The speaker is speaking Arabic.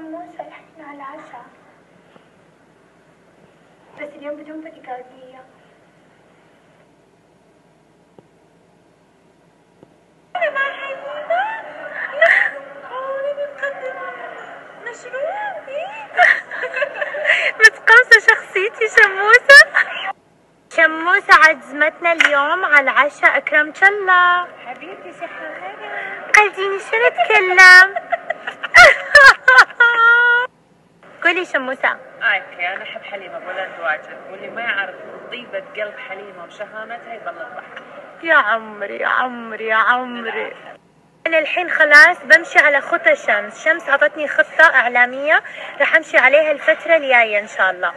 شموسة الحين على العشاء، بس اليوم بدون بديكاردية. أنا مع حليمة. مشروع متقمصة شخصيتي شموسة. شموسة عزمتنا اليوم على العشاء، أكرمك الله. حبيبتي صحة قلتيني شنو اتكلم؟ قولي شموسة. اوكي، انا احب حليمه بولند واجد، واللي ما يعرف طيبه قلب حليمه وشهامتها يظل الضحك. يا عمري يا عمري يا عمري. أنا الحين خلاص بمشي على خطى شمس. شمس عطتني خطة إعلامية راح أمشي عليها الفترة الجاية إن شاء الله.